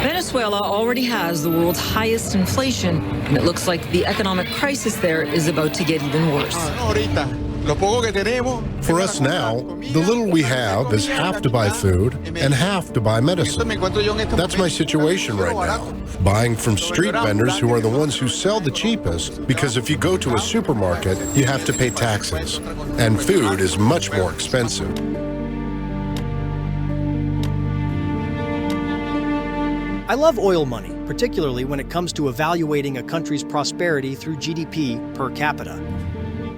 Venezuela already has the world's highest inflation, and it looks like the economic crisis there is about to get even worse. For us now, the little we have is half to buy food and half to buy medicine. That's my situation right now. Buying from street vendors who are the ones who sell the cheapest, because if you go to a supermarket, you have to pay taxes, and food is much more expensive. I love oil money, particularly when it comes to evaluating a country's prosperity through GDP per capita.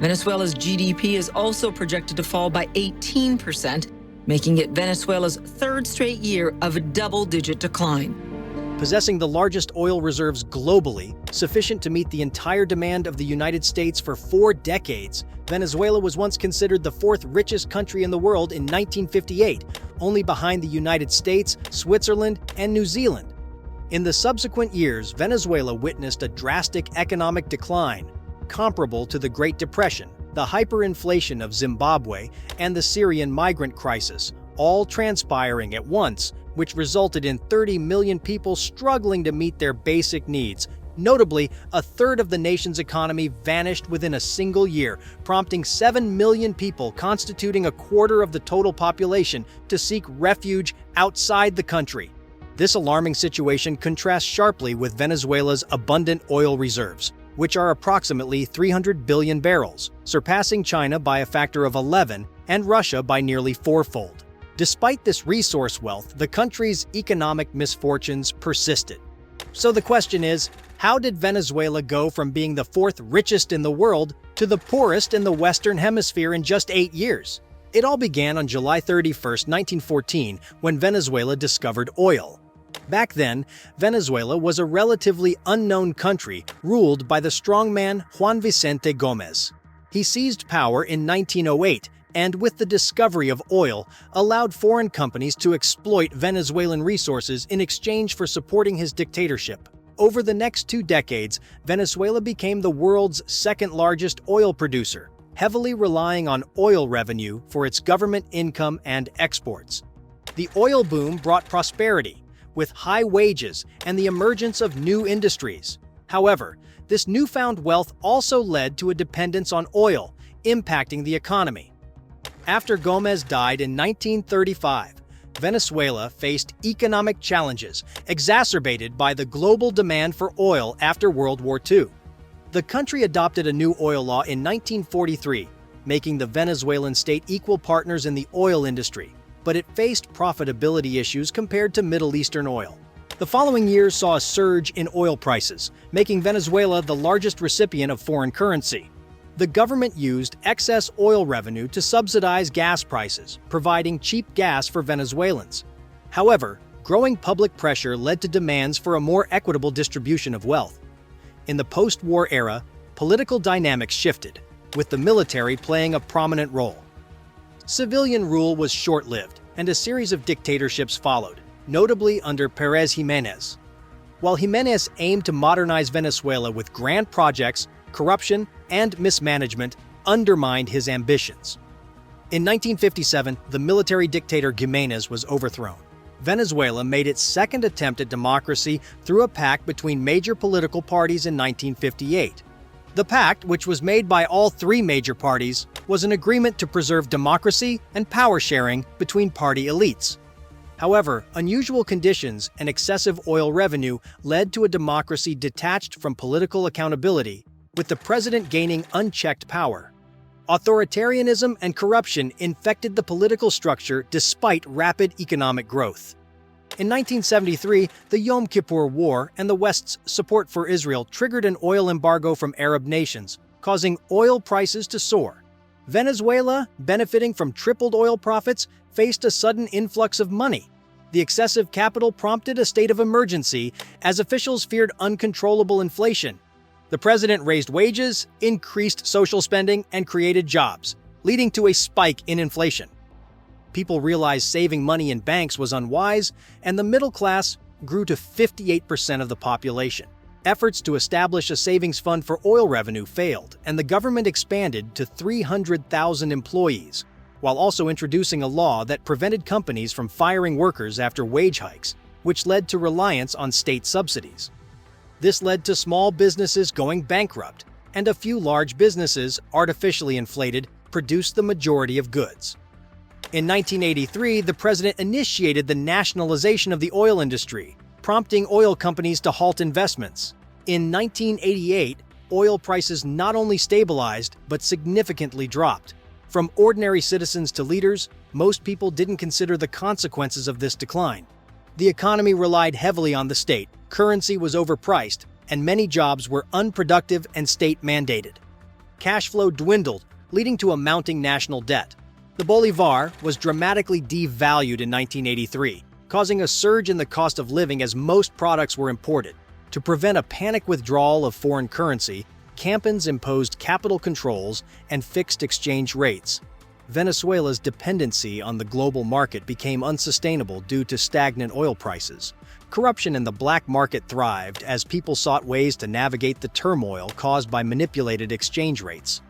Venezuela's GDP is also projected to fall by 18%, making it Venezuela's third straight year of a double-digit decline. Possessing the largest oil reserves globally, sufficient to meet the entire demand of the United States for 4 decades, Venezuela was once considered the 4th richest country in the world in 1958, only behind the United States, Switzerland, and New Zealand. In the subsequent years, Venezuela witnessed a drastic economic decline, comparable to the Great Depression, the hyperinflation of Zimbabwe, and the Syrian migrant crisis, all transpiring at once, which resulted in 30 million people struggling to meet their basic needs. Notably, a third of the nation's economy vanished within a single year, prompting 7 million people, constituting a quarter of the total population, to seek refuge outside the country. This alarming situation contrasts sharply with Venezuela's abundant oil reserves, which are approximately 300 billion barrels, surpassing China by a factor of 11 and Russia by nearly 4-fold. Despite this resource wealth, the country's economic misfortunes persisted. So the question is, how did Venezuela go from being the 4th richest in the world to the poorest in the Western Hemisphere in just 8 years? It all began on July 31, 1914, when Venezuela discovered oil. Back then, Venezuela was a relatively unknown country ruled by the strongman Juan Vicente Gómez. He seized power in 1908 and, with the discovery of oil, allowed foreign companies to exploit Venezuelan resources in exchange for supporting his dictatorship. Over the next 2 decades, Venezuela became the world's second-largest oil producer, heavily relying on oil revenue for its government income and exports. The oil boom brought prosperity, with high wages and the emergence of new industries. However, this newfound wealth also led to a dependence on oil, impacting the economy. After Gómez died in 1935, Venezuela faced economic challenges exacerbated by the global demand for oil after World War II. The country adopted a new oil law in 1943, making the Venezuelan state equal partners in the oil industry, but it faced profitability issues compared to Middle Eastern oil. The following years saw a surge in oil prices, making Venezuela the largest recipient of foreign currency. The government used excess oil revenue to subsidize gas prices, providing cheap gas for Venezuelans. However, growing public pressure led to demands for a more equitable distribution of wealth. In the post-war era, political dynamics shifted, with the military playing a prominent role. Civilian rule was short-lived, and a series of dictatorships followed, notably under Pérez Jiménez. While Jiménez aimed to modernize Venezuela with grand projects, corruption and mismanagement undermined his ambitions. In 1957, the military dictator Jiménez was overthrown. Venezuela made its second attempt at democracy through a pact between major political parties in 1958. The pact, which was made by all 3 major parties, was an agreement to preserve democracy and power sharing between party elites. However, unusual conditions and excessive oil revenue led to a democracy detached from political accountability, with the president gaining unchecked power. Authoritarianism and corruption infected the political structure despite rapid economic growth. In 1973, the Yom Kippur War and the West's support for Israel triggered an oil embargo from Arab nations, causing oil prices to soar. Venezuela, benefiting from tripled oil profits, faced a sudden influx of money. The excessive capital prompted a state of emergency as officials feared uncontrollable inflation. The president raised wages, increased social spending, and created jobs, leading to a spike in inflation. People realized saving money in banks was unwise, and the middle class grew to 58% of the population. Efforts to establish a savings fund for oil revenue failed, and the government expanded to 300,000 employees, while also introducing a law that prevented companies from firing workers after wage hikes. which led to reliance on state subsidies. This led to small businesses going bankrupt, and a few large businesses, artificially inflated, produced the majority of goods. In 1983, the president initiated the nationalization of the oil industry, prompting oil companies to halt investments. In 1988, oil prices not only stabilized, but significantly dropped. From ordinary citizens to leaders, most people didn't consider the consequences of this decline. The economy relied heavily on the state, currency was overpriced, and many jobs were unproductive and state-mandated. Cash flow dwindled, leading to a mounting national debt. The bolivar was dramatically devalued in 1983, causing a surge in the cost of living as most products were imported. To prevent a panic withdrawal of foreign currency, campaigns imposed capital controls and fixed exchange rates. Venezuela's dependency on the global market became unsustainable due to stagnant oil prices. Corruption in the black market thrived as people sought ways to navigate the turmoil caused by manipulated exchange rates.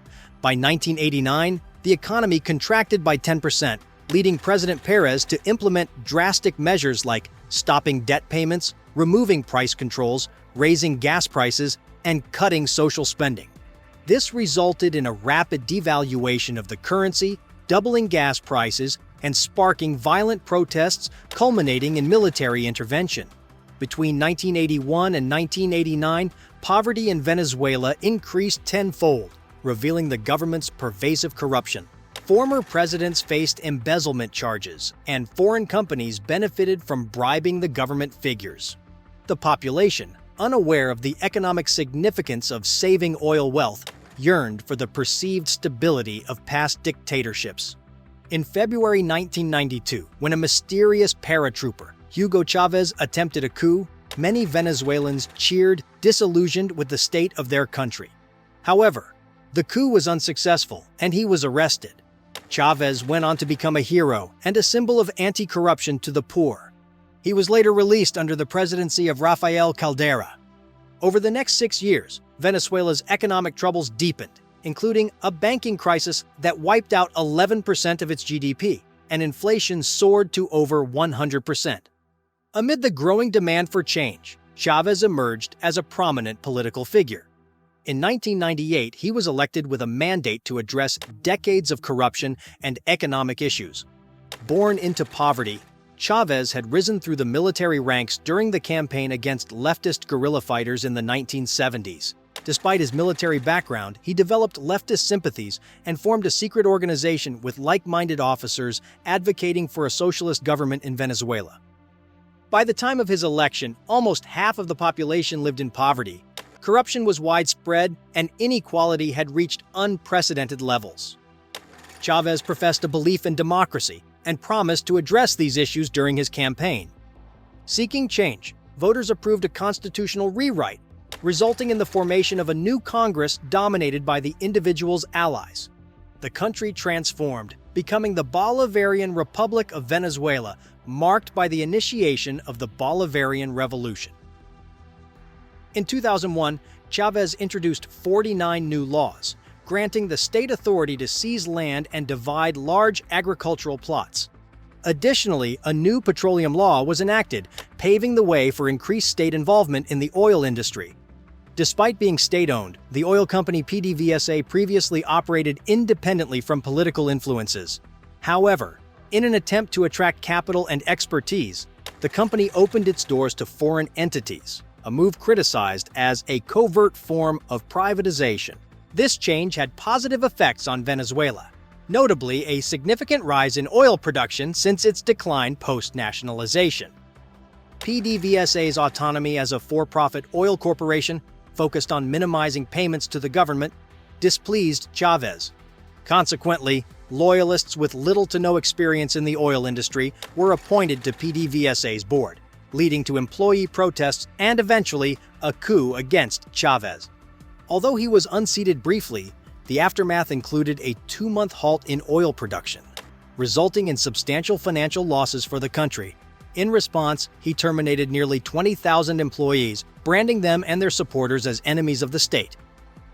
By 1989, the economy contracted by 10%, leading President Perez to implement drastic measures like stopping debt payments, removing price controls, raising gas prices, and cutting social spending. This resulted in a rapid devaluation of the currency, doubling gas prices, and sparking violent protests culminating in military intervention. Between 1981 and 1989, poverty in Venezuela increased tenfold, revealing the government's pervasive corruption. Former presidents faced embezzlement charges, and foreign companies benefited from bribing the government figures. The population, unaware of the economic significance of saving oil wealth, yearned for the perceived stability of past dictatorships. In February 1992, when a mysterious paratrooper, Hugo Chavez, attempted a coup, many Venezuelans cheered, disillusioned with the state of their country. However, the coup was unsuccessful, and he was arrested. Chavez went on to become a hero and a symbol of anti-corruption to the poor. He was later released under the presidency of Rafael Caldera. Over the next 6 years, Venezuela's economic troubles deepened, including a banking crisis that wiped out 11% of its GDP, and inflation soared to over 100%. Amid the growing demand for change, Chavez emerged as a prominent political figure. In 1998, he was elected with a mandate to address decades of corruption and economic issues. Born into poverty, Chavez had risen through the military ranks during the campaign against leftist guerrilla fighters in the 1970s. Despite his military background, he developed leftist sympathies and formed a secret organization with like-minded officers advocating for a socialist government in Venezuela. By the time of his election, almost half of the population lived in poverty. Corruption was widespread, and inequality had reached unprecedented levels. Chavez professed a belief in democracy and promised to address these issues during his campaign. Seeking change, voters approved a constitutional rewrite, resulting in the formation of a new Congress dominated by the individual's allies. The country transformed, becoming the Bolivarian Republic of Venezuela, marked by the initiation of the Bolivarian Revolution. In 2001, Chavez introduced 49 new laws, granting the state authority to seize land and divide large agricultural plots. Additionally, a new petroleum law was enacted, paving the way for increased state involvement in the oil industry. Despite being state-owned, the oil company PDVSA previously operated independently from political influences. However, in an attempt to attract capital and expertise, the company opened its doors to foreign entities, a move criticized as a covert form of privatization. This change had positive effects on Venezuela, notably a significant rise in oil production since its decline post-nationalization. PDVSA's autonomy as a for-profit oil corporation, focused on minimizing payments to the government, displeased Chavez. Consequently, loyalists with little to no experience in the oil industry were appointed to PDVSA's board, leading to employee protests and eventually a coup against Chavez. Although he was unseated briefly, the aftermath included a 2-month halt in oil production, resulting in substantial financial losses for the country. In response, he terminated nearly 20,000 employees, branding them and their supporters as enemies of the state.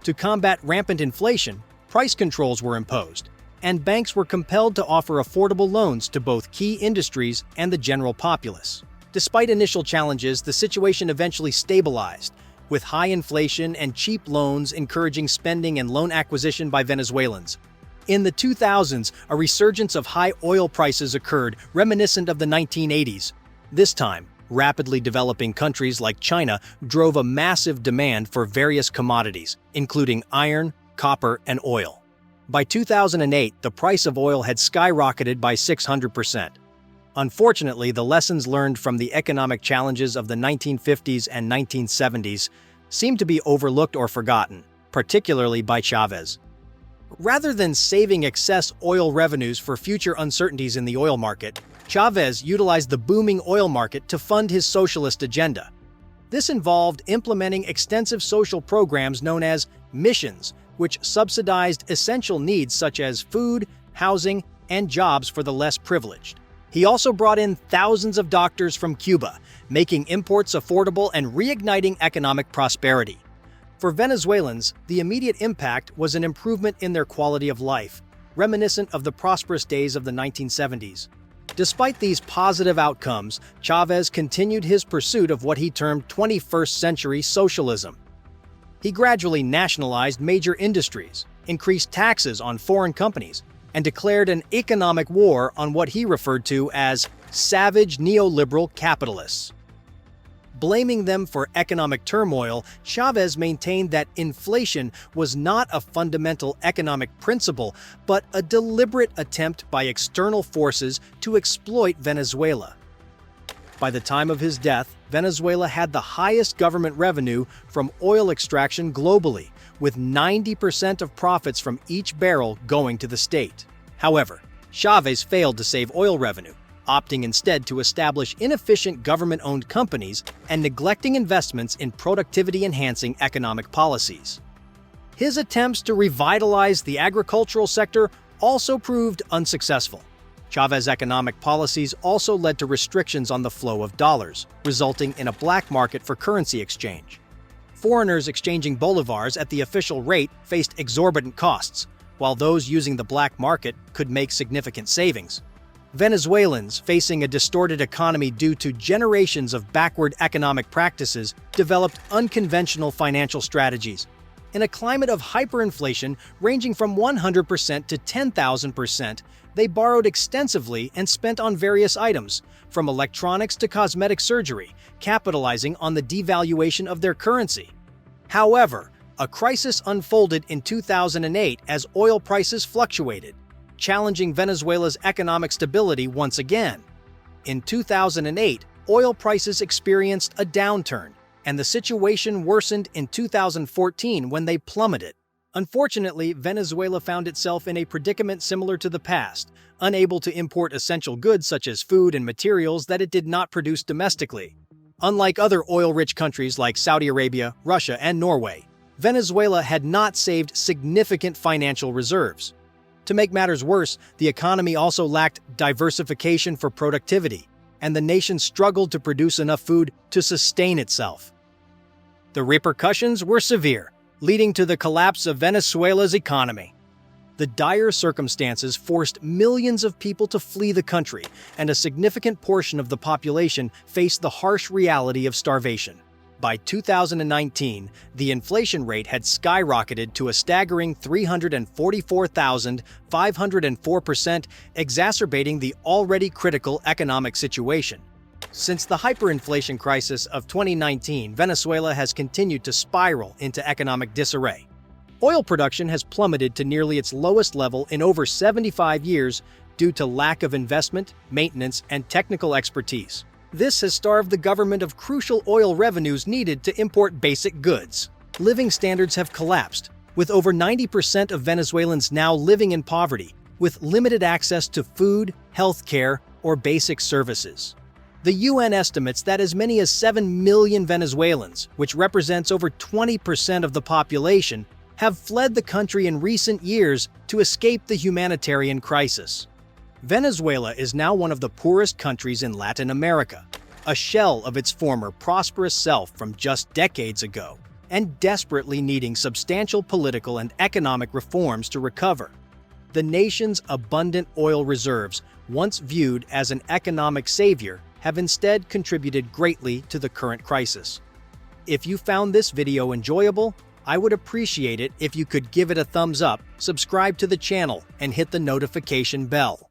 To combat rampant inflation, price controls were imposed, and banks were compelled to offer affordable loans to both key industries and the general populace. Despite initial challenges, the situation eventually stabilized, with high inflation and cheap loans encouraging spending and loan acquisition by Venezuelans. In the 2000s, a resurgence of high oil prices occurred, reminiscent of the 1980s. This time, rapidly developing countries like China drove a massive demand for various commodities, including iron, copper, and oil. By 2008, the price of oil had skyrocketed by 600%. Unfortunately, the lessons learned from the economic challenges of the 1950s and 1970s seem to be overlooked or forgotten, particularly by Chavez. Rather than saving excess oil revenues for future uncertainties in the oil market, Chavez utilized the booming oil market to fund his socialist agenda. This involved implementing extensive social programs known as missions, which subsidized essential needs such as food, housing, and jobs for the less privileged. He also brought in thousands of doctors from Cuba, making imports affordable and reigniting economic prosperity. For Venezuelans, the immediate impact was an improvement in their quality of life, reminiscent of the prosperous days of the 1970s. Despite these positive outcomes, Chavez continued his pursuit of what he termed 21st century socialism. He gradually nationalized major industries, increased taxes on foreign companies, and declared an economic war on what he referred to as savage neoliberal capitalists. Blaming them for economic turmoil, Chavez maintained that inflation was not a fundamental economic principle, but a deliberate attempt by external forces to exploit Venezuela. By the time of his death, Venezuela had the highest government revenue from oil extraction globally, with 90% of profits from each barrel going to the state. However, Chavez failed to save oil revenue, opting instead to establish inefficient government-owned companies and neglecting investments in productivity-enhancing economic policies. His attempts to revitalize the agricultural sector also proved unsuccessful. Chavez's economic policies also led to restrictions on the flow of dollars, resulting in a black market for currency exchange. Foreigners exchanging bolivars at the official rate faced exorbitant costs, while those using the black market could make significant savings. Venezuelans, facing a distorted economy due to generations of backward economic practices, developed unconventional financial strategies. In a climate of hyperinflation ranging from 100% to 10,000%, they borrowed extensively and spent on various items, from electronics to cosmetic surgery, capitalizing on the devaluation of their currency. However, a crisis unfolded in 2008 as oil prices fluctuated, challenging Venezuela's economic stability once again. In 2008, oil prices experienced a downturn, and the situation worsened in 2014 when they plummeted. Unfortunately, Venezuela found itself in a predicament similar to the past, unable to import essential goods such as food and materials that it did not produce domestically. Unlike other oil-rich countries like Saudi Arabia, Russia, and Norway, Venezuela had not saved significant financial reserves. To make matters worse, the economy also lacked diversification for productivity, and the nation struggled to produce enough food to sustain itself. The repercussions were severe, leading to the collapse of Venezuela's economy. The dire circumstances forced millions of people to flee the country, and a significant portion of the population faced the harsh reality of starvation. By 2019, the inflation rate had skyrocketed to a staggering 344,504%, exacerbating the already critical economic situation. Since the hyperinflation crisis of 2019, Venezuela has continued to spiral into economic disarray. Oil production has plummeted to nearly its lowest level in over 75 years due to lack of investment, maintenance, and technical expertise. This has starved the government of crucial oil revenues needed to import basic goods. Living standards have collapsed, with over 90% of Venezuelans now living in poverty, with limited access to food, health care, or basic services. The UN estimates that as many as 7 million Venezuelans, which represents over 20% of the population, have fled the country in recent years to escape the humanitarian crisis. Venezuela is now one of the poorest countries in Latin America, a shell of its former prosperous self from just decades ago, and desperately needing substantial political and economic reforms to recover. The nation's abundant oil reserves, once viewed as an economic savior, have instead contributed greatly to the current crisis. If you found this video enjoyable, I would appreciate it if you could give it a thumbs up, subscribe to the channel, and hit the notification bell.